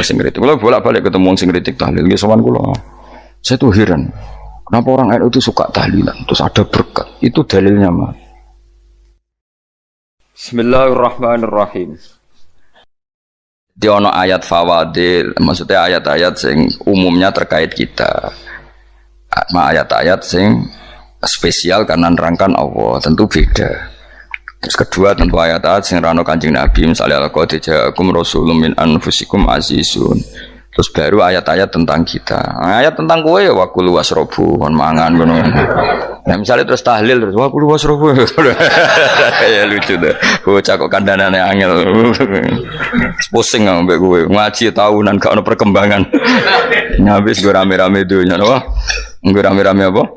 sing kritik. Kalau bolak-balik ketemu wong sing kritik tahlil, nggih sowan kula. Saya tuh heran. Kenapa orang NU itu suka tahlilan? Terus ada berkat. Itu dalilnya mah. Bismillahirrahmanirrahim. Di ono ayat fawadil, maksudnya ayat-ayat sing umumnya terkait kita. Ayat-ayat sing spesial karena nerangkan Allah, tentu beda. Terus kedua tentu ayat-ayat sing rano Kanjeng Nabi, misalnya laqad ja'akum rasulun min anfusikum azizun. Terus baru ayat-ayat tentang kita. Ayat tentang kowe ya wakulu wasrobu, kon mangan ngono. Nah, misalnya terus tahlil terus wakulu wasrobu. Ya lucu deh. Bocah kok kandhanane angel. Pusing ambek kowe. Ngaji tahunan gak ono perkembangan. Habis gue rame-rame dunya apa? Gue rame-rame apa?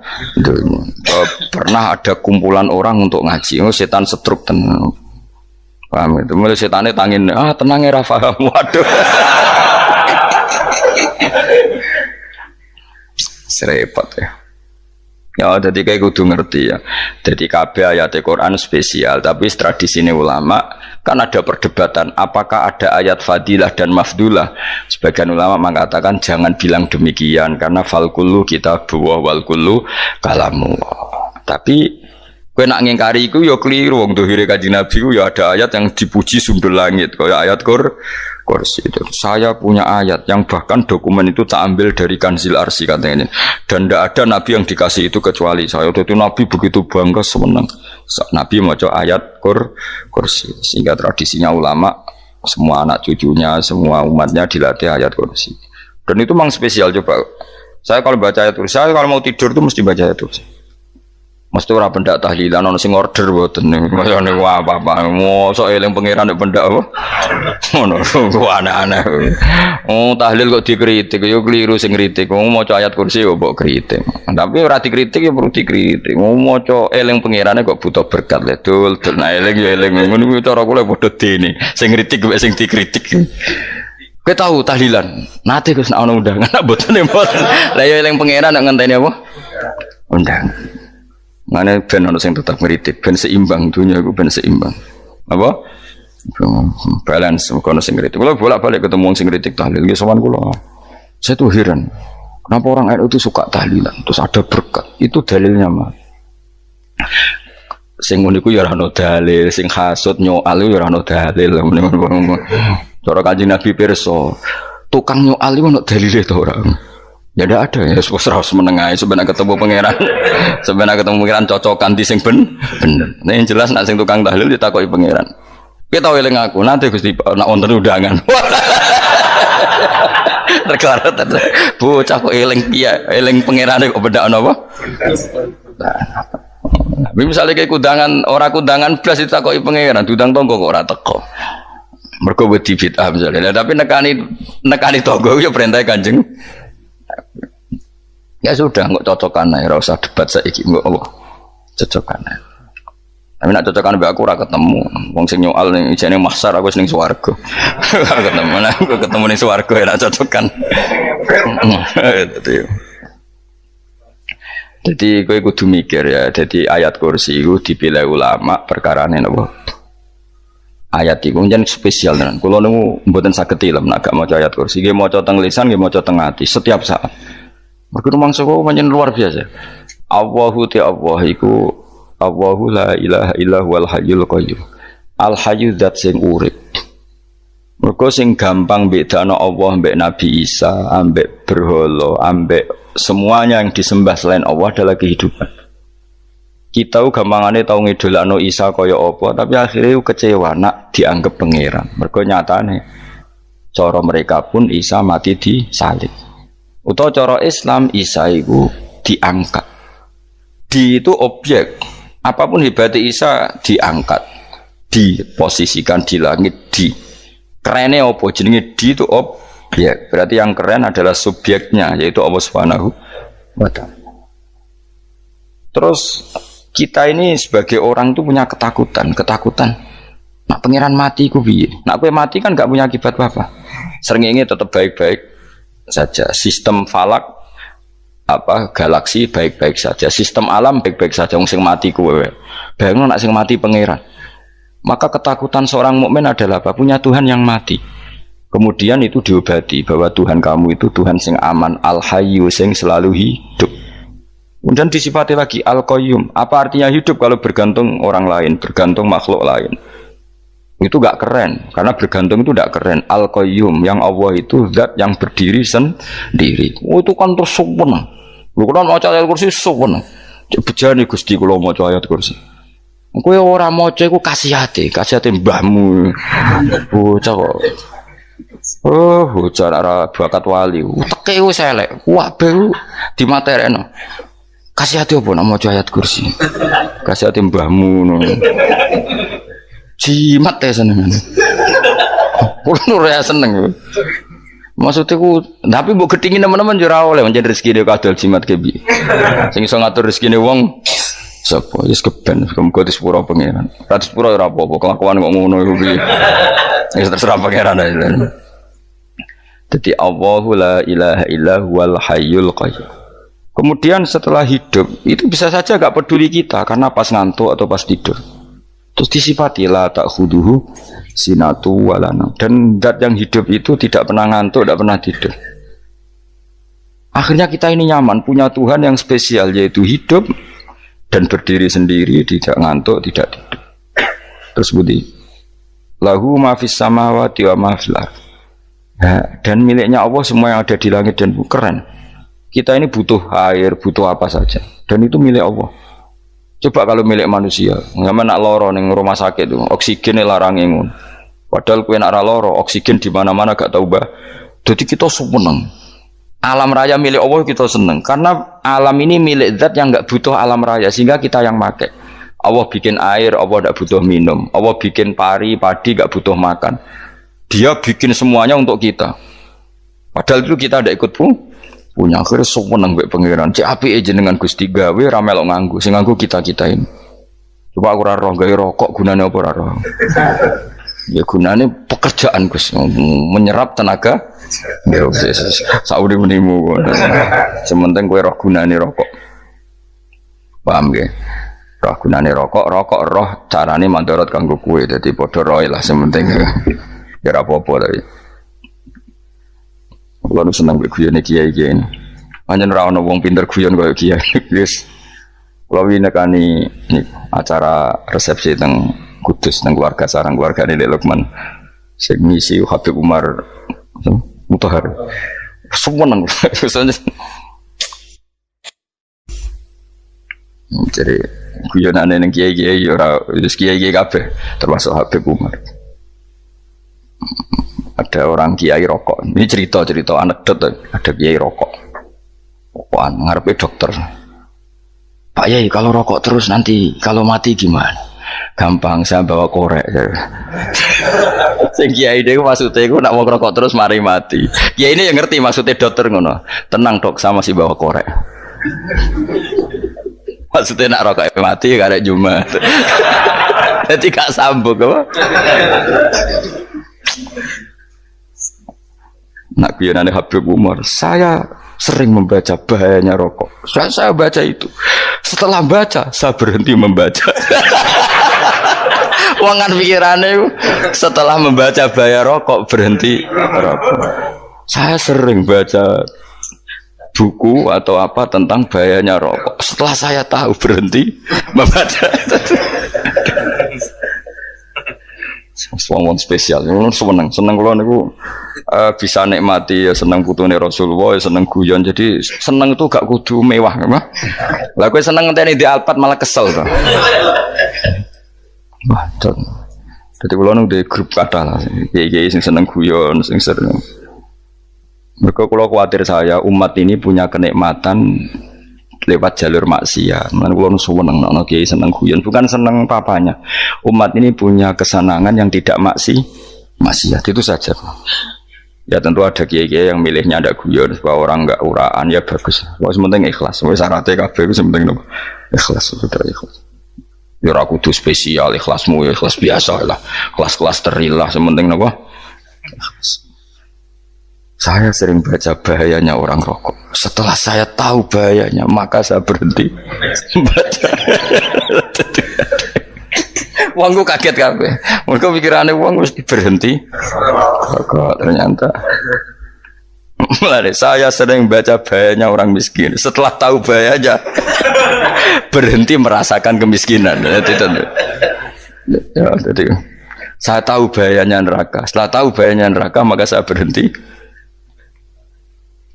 Pernah ada kumpulan orang untuk ngaji. Oh, setan setruk tenan. Paham itu. Mulai setane tangin, tenang ya Rafa. Waduh. Serepot ya. Ya, jadi kayak kudu ngerti ya. Jadi kabeh ayat Al-Quran spesial, tapi tradisi ini ulama kan ada perdebatan apakah ada ayat fadilah dan mafdulah. Sebagian ulama mengatakan jangan bilang demikian karena fal kullu kitabullah wal kullu kalamu. Tapi kowe nak ngingkari iku ya keliru. Wong dohire Kanjeng Nabi ku ya ada ayat yang dipuji sumber langit kaya ayat Kursi itu. Saya punya ayat yang bahkan dokumen itu tak ambil dari Kanzil Arsy katanya. Dan tidak ada nabi yang dikasih itu kecuali saya. Itu nabi begitu bangga semenang. Nabi mau ayat Kursi. Sehingga tradisinya ulama semua anak cucunya, semua umatnya dilatih ayat Kursi. Dan itu memang spesial coba. Saya kalau baca ayat Kursi, saya kalau mau tidur itu mesti baca ayat Kursi. Mesti ora pendak tahlilan ono sing order mboten niku apa-apa. Mosok eling pangeran nek pendak apa? Ngono aneh-aneh. Oh, tahlil kok dikritik yo keliru sing kritik. Wong maca ayat Kursi kok mbok kritik. Tapi ora dikritik ya perlu dikritik. Wong maca eling pangerane kok butuh berkat le dul. Nah eling yo eling ngono kuwi cara kula padha dene. Sing kritik mek sing dikritik. Kowe tahu tahlilan? Nate Gus nek ana undangan mboten mboten. Lah yo eling pangeran nek ngenteni apa? Undangan. Mana ben ono sing tetap ngritik, ben seimbang dunia iku ben seimbang. Apa? Balance kono sing ngritik. Kalau bolak-balik ketemu sing ngritik tahlil nggih sowan kula. Saya tuh heran. Kenapa orang NU itu suka tahlilan? Terus ada berkat. Itu dalilnya mah. Sing ngono iku ya ora ono dalil, sing hasud nyoal ya ora ono dalil. Cara Kanjeng Nabi pirsa, tukang nyoal iku ono dalile to ora? Ya tidak ada ya, serah menengah. Sebenarnya ketemu pangeran, sebenarnya ketemu pangeran cocokan di sing bener. Nah yang jelas nak sing tukang tahlil ditakoki pangeran. Kita eling aku nanti Gusti nak wonten undangan. Terklarat bocah kok eling piye, eling pangerane kok beda apa? Nah, misalnya kayak kudangan orang kudangan blas ditakoki pangeran, udang tonggo kok ora teko. Mergo wedi bid'ah misalnya. Tapi nekani tonggo ya perintah Kanjeng. Ya sudah, nggak cocokan aja, usah debat saiki nggak apa, cocokan aja. Tapi nak cocokan be aku ora ketemu, wong sing nyoal ning ijene mahsar aku ning swarga. Ketemu lah, aku ketemu ning swarga ya nak cocokan. Jadi kowe kudu mikir ya, jadi ayat Kursi itu dipilih ulama perkarane napa? Ayat itu jan spesial tenan. Kula niku mboten saged tilem nek gak maca ayat Kursi, nggih maca teng lisan, nggih maca teng ati setiap saat. Mergo mangsa kok pancen luar biasa. Allahu ta Allah iku Allahu la ilaha illa huwal hayyul qayyum. Al hayyu zat sing urip. Mergo sing gampang bedakno Allah mbek Nabi Isa, ambek berhala, ambek semuanya yang disembah selain Allah adalah kehidupan. Kita gampangane tau ngidolakno Isa kaya apa, tapi akhirnya kecewa nak dianggap pangeran. Mergo nyatane cara mereka pun Isa mati di salib. Utawa cara Islam Isa itu diangkat. Di itu objek. Apapun hebatnya Isa diangkat, diposisikan di langit. Di kerennya apa jenenge di itu objek. Berarti yang keren adalah subjeknya, yaitu Allah Subhanahu wa Ta'ala. Terus kita ini sebagai orang itu punya ketakutan. Nak pangeran mati ku piye? Nak kowe mati kan gak punya akibat apa-apa. Srengenge tetap baik-baik saja, sistem falak galaksi baik-baik saja, sistem alam baik-baik saja. Wong sing mati kuwe bayangno nek sing mati pangeran. Maka ketakutan seorang mukmin adalah apa? Punya Tuhan yang mati. Kemudian itu diobati bahwa Tuhan kamu itu Tuhan sing aman, al-hayyu sing selalu hidup. Kemudian disifati lagi al-qayyum. Apa artinya hidup kalau bergantung orang lain, bergantung makhluk lain? Itu gak keren, karena bergantung itu gak keren. Al-qayyum, yang Allah itu zat yang berdiri sendiri. Oh, itu kan terus sempurna. Lu kan mau ayat kursi sempurna. Bejane Gusti kula maca ayat kursi. Kowe ora maca iku kasihate mbahmu. Bocah kok. Oh, bocah ora bakat wali. Teke wis elek. Kabeh dimaterekno. Kasihate opo nek maca ayat kursi? Kasihate mbahmu ngono. Jimat ya seneng. Kulo ora seneng. Maksudnya ku, tapi mbok gedhingi teman-teman yo ora oleh pancen rezekine kadol jimat ke piye. Sing iso ngatur rezekine wong sapa? Wis keben, muga disepuro pangeran. Ra disepuro ora apa-apa, kelakuan kok ngono iku piye. Wis terserah pangeran ae. Dadi Allahu la ilaha illa huwal hayyul qayyum. Kemudian setelah hidup itu bisa saja gak peduli kita karena pas ngantuk atau pas tidur. Terus disifati la ta'khuduhu sinatu walana. Dan zat yang hidup itu tidak pernah ngantuk, tidak pernah tidur. Akhirnya kita ini nyaman, punya Tuhan yang spesial, yaitu hidup dan berdiri sendiri, tidak ngantuk, tidak tidur. Terus budi lahu ma fis samawati wa ma fil ardh. Dan miliknya Allah semua yang ada di langit dan bumi. Keren. Kita ini butuh air, butuh apa saja, dan itu milik Allah. Coba kalau milik manusia, nggak nak loro neng rumah sakit tuh, oksigennya larang ngono. Padahal kue nak loro, oksigen di mana-mana gak tahu bah. Jadi kita seneng. Alam raya milik Allah kita seneng, karena alam ini milik zat yang nggak butuh alam raya, sehingga kita yang make. Allah bikin air, Allah tidak butuh minum. Allah bikin padi nggak butuh makan. Dia bikin semuanya untuk kita. Padahal itu kita tidak ikut punya. Akhirnya seneng mbek pangeran. Cek apike jenengan Gusti gawe ra melok nganggo. Sing nganggo kita-kita ini. Coba aku ora roh gawe rokok gunane apa ora roh. Ya gunane pekerjaan Gus, menyerap tenaga. Ya wis saurip-uripmu. Sementing kowe roh gunane rokok. Paham nggih? Roh gunane rokok roh carane mandorot kanggo kowe. Dadi padha roe lah sementing. Ya ora apa-apa tapi. Kalau senang berguyon kiai ini, hanya rawon wong pinter guyon kaya kiai. Yes, kalau ini kan ini acara resepsi teng Kudus teng keluarga sarang keluarga ini Lukman, misi Habib Umar Mutahar, semua nang, jadi guyonan yang kiai orang kiai kafe termasuk Habib Umar. Ada orang kiai rokok. Ini cerita anekdot. Ada kiai rokok. Rokokan ngarepe dokter. Pak Yai, kalau rokok terus nanti kalau mati gimana? Gampang, saya bawa korek. Sing kiai dhewe maksudnya iku nak wong rokok terus mari mati. Kiai ini yang ngerti maksudnya dokter ngono. Tenang dok, sama si bawa korek. Maksudnya nak rokok mati gak ada Jumat. Jadi gak sambung apa? Nak guyonane Habib Umar, saya sering membaca bahayanya rokok. Saya baca itu. Setelah baca, saya berhenti membaca. Wangan pikirannya setelah membaca bahaya rokok berhenti rokok. Saya sering baca buku atau apa tentang bahayanya rokok. Setelah saya tahu berhenti membaca. Wong spesial, seneng kalau niku bisa nikmati ya seneng putune Rasulullah, ya seneng guyon. Jadi seneng itu gak kudu mewah, mah. Lah kowe seneng ngenteni di Alphard malah kesel to. Wah, jadi kalau nung di grup kata lah, kiai sing seneng guyon, sing sering. Mereka kalau khawatir saya umat ini punya kenikmatan lewat jalur maksiat. Mana kalau seneng, nak kiai seneng guyon, bukan seneng papanya. Umat ini punya kesenangan yang tidak maksiat itu saja. Ya tentu ada kiai-kiai yang milihnya ada guyon supaya orang enggak uraan ya bagus. Kalau sementing ikhlas, wis syaratnya kabeh itu sementing ikhlas, sudah ikhlas. Ya ora kudu spesial ikhlasmu, ya ikhlas biasa lah. Kelas-kelas terilah sementing napa? Ikhlas. Saya sering baca bahayanya orang rokok. Setelah saya tahu bahayanya, maka saya berhenti baca. Wong kaget kabeh. Mergo pikirane wong wis berhenti Kok ternyata. Mulai saya sering baca bahayanya orang miskin. Setelah tahu bahayanya, berhenti merasakan kemiskinan. Ya, jadi saya tahu bahayanya neraka. Setelah tahu bahayanya neraka, maka saya berhenti.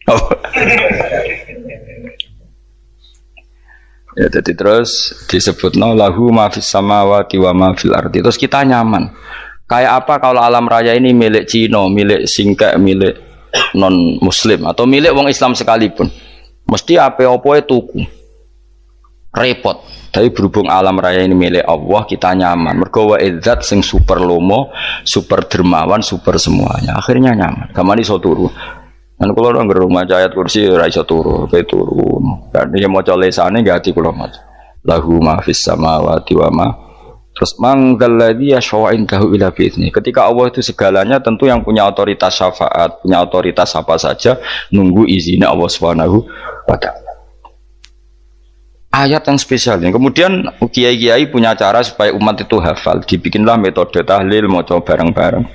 Oh. Ya, jadi terus disebut lahu ma fis samawati wa ma fil ardi. Terus kita nyaman. Kayak apa kalau alam raya ini milik Cina, milik Singkek, milik non Muslim atau milik wong Islam sekalipun, mesti apa-apa tuku. Repot. Tapi berhubung alam raya ini milik Allah, kita nyaman. Mergo wa izzat sing super lomo, super dermawan, super semuanya. Akhirnya nyaman. Gamane iso turu. Kan kula nang rumah ayat kursi ora iso turu, pe turu. Dan dia maca lesane nggih ati kula maca. Lahu ma fis samawati wa ma. Terus manggalladzi yashfa'u indahu ila bi'izni. Ketika Allah itu segalanya, tentu yang punya otoritas syafaat, punya otoritas apa saja, nunggu izinnya Allah Subhanahu wa ta'ala. Ayat yang spesial. Kemudian kiai-kiai punya cara supaya umat itu hafal. Dibikinlah metode tahlil, mau coba bareng-bareng.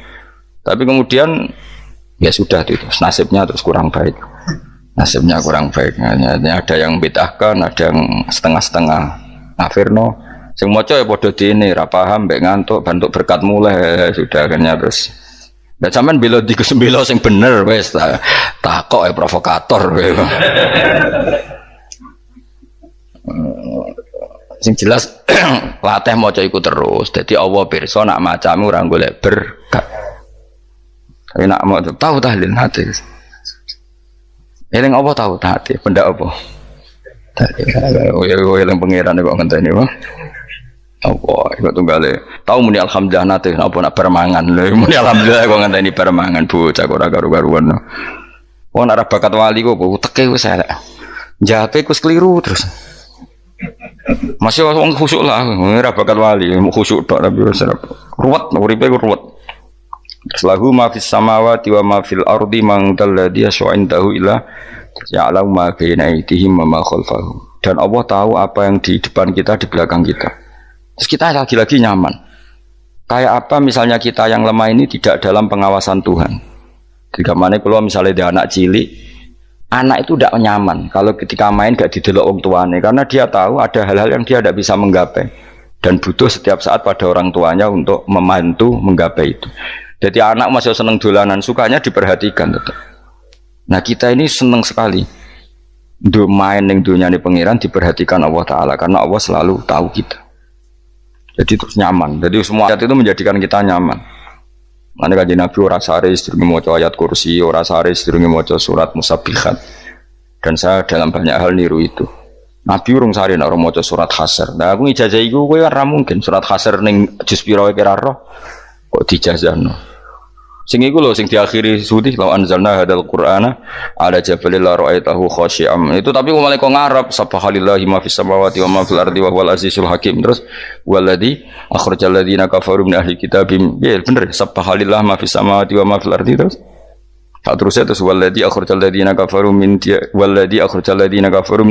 Tapi kemudian ya sudah itu, nasibnya terus kurang baik. Nasibnya kurang baik. Ada yang bid'ahkan, ada yang setengah-setengah ngafirno. Sing maca ya padha dene, ra paham mbek ngantuk, bantuk berkat mulai sudah akhirnya terus. Lah sampean bela bela sing bener wis takok provokator kowe. Sing jelas latih maca iku terus. Dadi Allah pirsa nak macamu ora golek berkat. Tapi nak mau tahu tahlil hati. Eling apa tahu hati? Benda apa? Tahlil. Eling pangeran kok ngenteni wae. Allah, itu tunggale. Tahu muni alhamdulillah nate apa nak permangan. Muni alhamdulillah kok ngenteni permangan bocah ora karu-karuan. Wong ora bakat wali kok teke wis elek. Jape kus keliru terus. Masih wong khusuk lah, ora bakat wali, khusuk tok tapi wis ruwet, uripe ruwet. Lahu ma fis samawati wa ma fil ardi man dalladhi yash'indahu ila ya'lamu ma baina aydihim wa ma khalfahum. Dan Allah tahu apa yang di depan kita, di belakang kita. Terus kita lagi-lagi nyaman. Kayak apa misalnya kita yang lemah ini tidak dalam pengawasan Tuhan. Jika mana kalau misalnya dia anak cilik, anak itu tidak nyaman kalau ketika main gak didelok orang tuanya, karena dia tahu ada hal-hal yang dia tidak bisa menggapai dan butuh setiap saat pada orang tuanya untuk membantu menggapai itu. Jadi anak masih seneng dolanan, sukanya diperhatikan tetap. Nah kita ini seneng sekali main yang dunia ini pengiran diperhatikan Allah Ta'ala, karena Allah selalu tahu kita. Jadi terus nyaman. Jadi semua ayat itu menjadikan kita nyaman. Mana kajian Nabi ora sare sedurunge maca ayat kursi, ora sare sedurunge maca surat Musabbihat. Dan saya dalam banyak hal niru itu. Nabi urung sare nek ora maca surat Hasyr. Nah aku ijazah iku kowe ora mungkin surat Hasyr ning juz pira kira roh kok dijazahno. Sing iku lho sing diakhiri sudi law anzalna hadal qur'ana ala jabalil la ra'aitahu khashi'am. Itu tapi mulai kok ngarep subhanallahi ma fis samawati wa ma fil ardi wa huwal azizul hakim. Terus waladzi akhrajal ladzina kafaru min ahli kitabim. Ya bener subhanallahi ma fis samawati wa ma fil ardi terus. Terusnya terus waladzi akhrajal ladzina kafaru min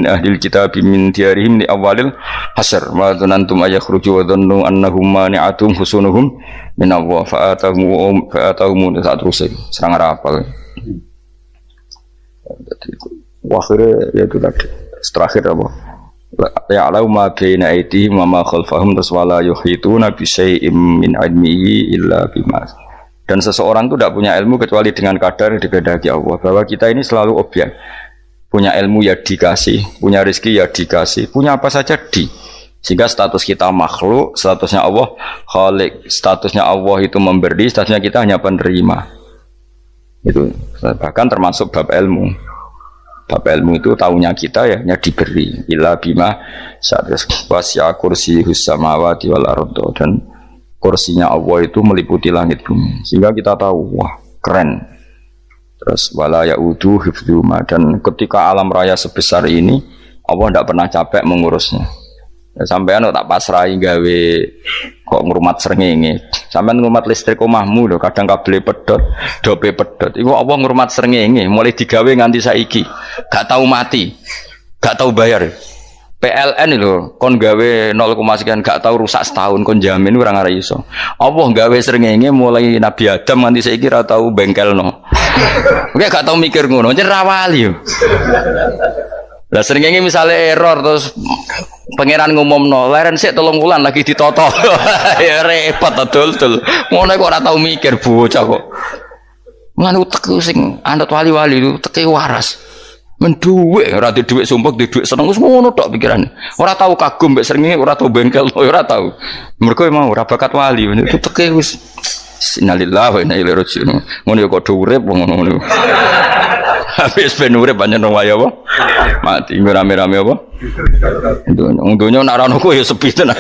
ahli kitabim min diyarihim li awalil hasyr wa dzanantum ayakhruju wa dhannu annahum mani'atum husunuhum min Allah fa'atahum saat terusnya serang rapal. Akhirnya ya itu tadi terakhir apa? Ya'lamu ma baina aydihim wa ma khalfahum wala yuhituna bi syai'in min 'ilmihi illa bima. Dan seseorang itu tidak punya ilmu kecuali dengan kadar dikehendaki Allah. Bahwa kita ini selalu objek. Punya ilmu ya dikasih, punya rezeki ya dikasih, punya apa saja di. Sehingga status kita makhluk, statusnya Allah khalik, statusnya Allah itu memberi, statusnya kita hanya penerima. Itu bahkan termasuk bab ilmu. Bab ilmu itu tahunya kita ya hanya diberi. Illa bima wasya kursiyus samawati wal ardo, dan kursinya Allah itu meliputi langit bumi, sehingga kita tahu wah keren. Terus wala yaudu hifdzuma, dan ketika alam raya sebesar ini Allah tidak pernah capek mengurusnya. Ya, sampean tak pasrahi gawe kok ngrumat srengenge. Sampean ngrumat listrik omahmu lho, kadang kabel pedhot, dope pedhot. Iku Allah ngrumat srengenge mulai digawe nganti saiki. Gak tahu mati, gak tahu bayar. PLN lho, kon gawe 0, sekian gak tau rusak setahun kon jamin ora ngara iso. Allah gawe srengenge mulai Nabi Adam nganti saiki ora tau bengkelno. Oke gak tau mikir ngono, jen rawali yo. Lah srengenge misale error terus pangeran ngumumno, leren sik 3 wulan lagi ditoto. Ya repot dul. Ngono kok ora tau mikir bocah kok. Lan utek sing anut wali-wali itu teke waras. Menduwe ora di dhuwit sumpek di dhuwit seneng wis ngono tok pikirane. Ora tau kagum mbek srengenge, ora tau bengkel, ora tau. Mergo emang ora bakat wali, itu teke wis innalillahi wa inna ilaihi raji'un. Ngono ya kok urip ngono. Habis ben urip pancen wae apa? Mati rame-rame apa? Dunya nek ora ono ya sepi tenan.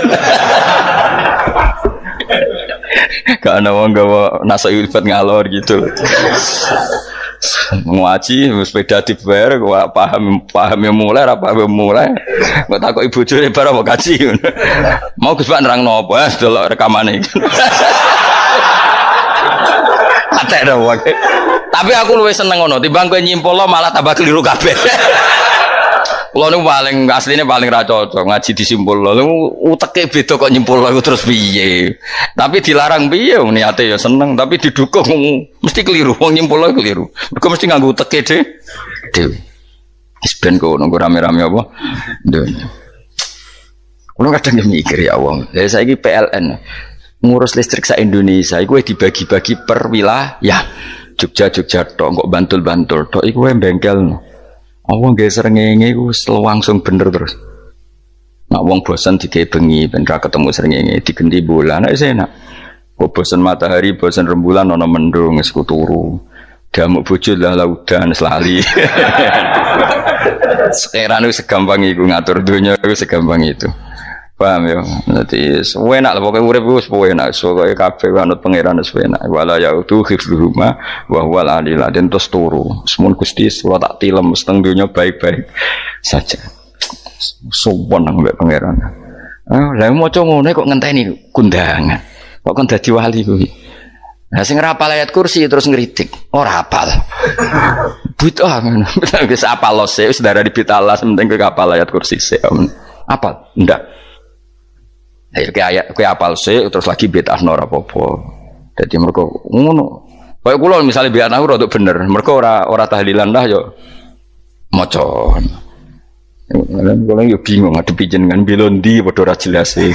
Gak ana wong gawa nasihat ibad ngalor gitu. Ngaji sepeda dibayar paham yang mulai kok takok ibu jure bar apa kaji mau Gus Pak nerangno apa delok rekamane atek ora wae tapi aku luwih seneng ngono timbang kowe nyimpulno malah tambah keliru kabeh. Kulo niku paling asline paling ra cocok ngaji disimpulno. Uteke beda kok nyimpulno iku terus piye. Tapi dilarang piye niate ya seneng tapi didukung mesti keliru. Wong nyimpulno keliru. Mergo mesti nganggo uteke dhewe. Wis ben kok nunggu rame-rame apa? Dunya. Kulo kadang mikir ya wong. Lah saiki PLN ngurus listrik sa Indonesia iku dibagi-bagi per wilayah. Jogja tok kok Bantul tok iku bengkel. Wong nggih srengenge iku langsung bener terus. Nek wong bosan digawe bengi ben ra ketemu srengenge digendi bola nek enak. Kok bosan matahari, bosan rembulan ana mendung wis turu. Damuk bojo lah laudan selali. Sekarang itu segampang iku ngatur dunya itu segampang itu. Paham ya? Dadi enak lah pokoke urip wis enak. Pokoke kabeh anut pangeran wis enak. Wala yautu khifruhuma wa huwal alil azim terus turu. Semun Gusti kula tak tilem seteng donya baik-baik saja. Sowan nang mbek pangeran. Lah maca ngene kok ngenteni kundangan. Kok kon dadi wali kuwi. Lah sing rapal ayat kursi terus ngritik. Ora hafal. Bid'ah ngono. Wis apal lose wis darah dibitalah penting kowe hafal ayat kursi sik. Apal? Ndak. Ayo kowe apal sik terus lagi bid'ah ora apa-apa. Dadi mergo ngono. Kaya kula misale bid'ah ora untuk bener, mergo ora tahlilan dah yo maca. Kula yo bingung ngadepi jenengan belondi padha ora jelas e.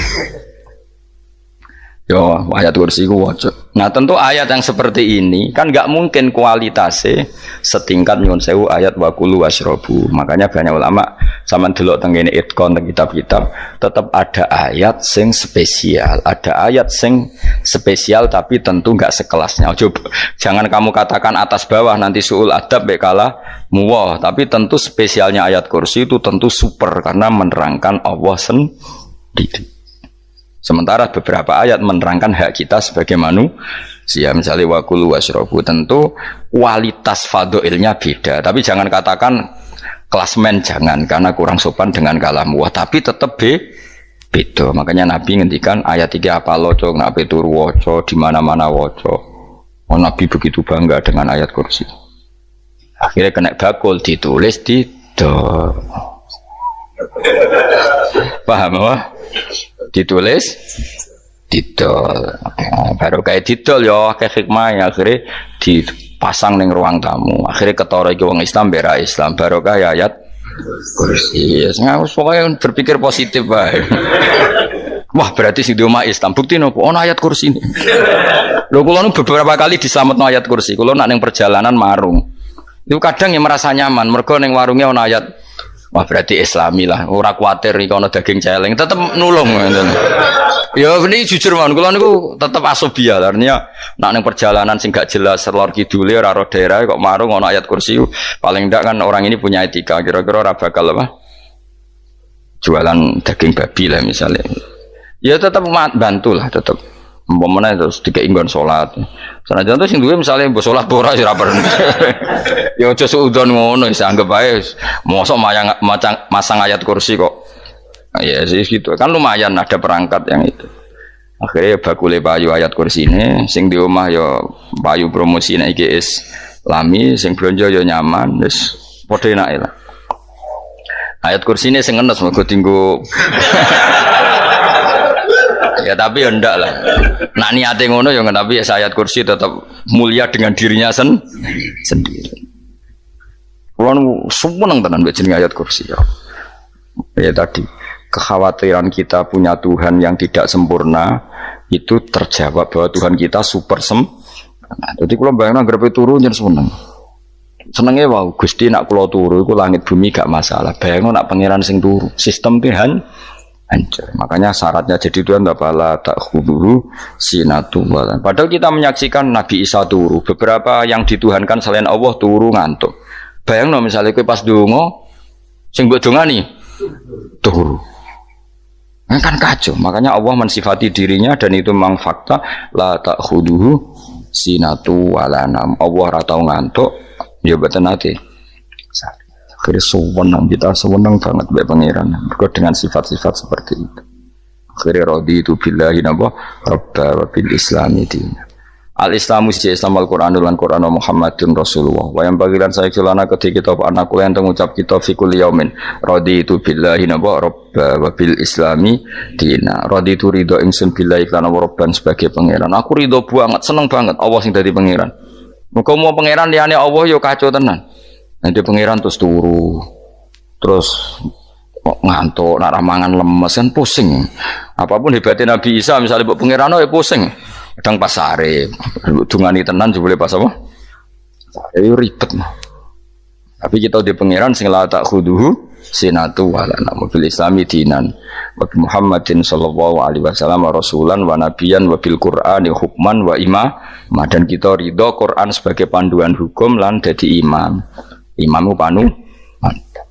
Yo ayat kursi ku waca. Nah tentu ayat yang seperti ini kan nggak mungkin kualitasnya setingkat nyuwun sewu ayat wa kulu wasrobu. Makanya banyak ulama sama delok tengene itkon teng kitab-kitab tetap ada ayat sing spesial, ada ayat sing spesial tapi tentu nggak sekelasnya. Coba jangan kamu katakan atas bawah nanti suul adab bekala muwah, tapi tentu spesialnya ayat kursi itu tentu super karena menerangkan Allah sendiri. Sementara beberapa ayat menerangkan hak kita sebagai manusia, misalnya wakulu wasrobu, tentu kualitas fadhilnya beda. Tapi jangan katakan klasmen, jangan, karena kurang sopan dengan kalam wah. Tapi tetap beda. Makanya Nabi ngendikan ayat 3 apa loco, nabi turu woco, di mana-mana woco. Oh, Nabi begitu bangga dengan ayat kursi. Akhirnya kena bakul ditulis di paham apa? Ditulis didol. Baru kayak didol ya kayak hikmah ya akhirnya dipasang ning ruang tamu. Akhirnya ketara iki wong Islam bera Islam baru kayak ayat kursi. Ngawus pokoknya berpikir positif bae. Wah berarti sing diomah Islam bukti nopo ono ayat kursi ini. Lho kula nu beberapa kali diselametno ayat kursi. Kula nak ning perjalanan marung. Itu kadang yang merasa nyaman mergo ning warungnya ono ayat. Wah berarti Islami lah, ora kuatir iki ana daging celeng, tetep nulung ngoten. Ya ini jujur mawon, kula niku tetep asobia, artinya nak ning perjalanan sing gak jelas lor kidule ora ro daerah kok marung ana ayat kursi, paling ndak kan orang ini punya etika, kira-kira ora bakal apa? Jualan daging babi lah misalnya. Ya tetep bantulah tetep. Umpamane terus dikek nggon salat. Sanajan to sing duwe misale mbok salat ora ya ora perlu. Ya aja suudon ngono wis anggap ae mosok masang ayat kursi kok. Ya sih gitu. Kan lumayan ada perangkat yang itu. Akhirnya bakule payu ayat kursi ini sing di omah ya payu promosi nek iki Islami sing blonjo ya nyaman wis padha enake lah. Ayat kursi ini sengenes mau tinggu. Ya tapi ya ndak lah. Nak niate ngono ya tapi ya ayat kursi tetap mulia dengan dirinya sendiri. Kulo seneng tenan mbek jenenge ayat kursi ya. Ya tadi kekhawatiran kita punya Tuhan yang tidak sempurna itu terjawab bahwa Tuhan kita super sempurna. Jadi kulo bayangno grepe turu njen seneng. Senenge wae Gusti nak kula turu iku langit bumi gak masalah. Bayangno nak pangeran sing turu, sistem Tuhan hancur. Makanya syaratnya jadi Tuhan bala tak khuduru sinatu wala. Padahal kita menyaksikan Nabi Isa turu, beberapa yang dituhankan selain Allah turu ngantuk. Bayangno misalnya kowe pas donga sing mbok dongani turu. Kan kacau. Makanya Allah mensifati dirinya dan itu memang fakta la tak khuduru sinatu wala nam. Allah ora tau ngantuk, ya boten nate. Akhirnya sewenang kita sewenang banget baik pangeran dengan sifat-sifat seperti itu. Akhirnya raditu billahi nabwa rabba wa bil islami dina. Al-Islamu siji Islam Al-Qur'an lan Qur'an Muhammadun Rasulullah. Wa yang bagilan saya celana ketika kita anak kula yang mengucap kita fi kulli yaumin raditu billahi nabwa rabba wa bil islami dina. Raditu ridho ingsun billahi lan rabban sebagai pangeran. Aku ridho banget, seneng banget Allah sing dadi pangeran. Muga mau pangeran liyane Allah yo kacau tenan. Nanti pangeran terus turu, terus ngantuk, nak ramangan lemes kan pusing. Apapun hebatnya Nabi Isa, misalnya buat pangeran ya pusing. Kadang pasare, dungani tenan juga boleh pas apa? Itu ribet mah. Tapi kita di pangeran sing la tak khuduhu sinatu wala nabil islami dinan. Wa Muhammadin sallallahu alaihi wasallam rasulan wa nabiyan wa bil Qur'ani hukman wa imam. Dan kita ridho Quran sebagai panduan hukum lan dadi imam. Imamu panu mantap.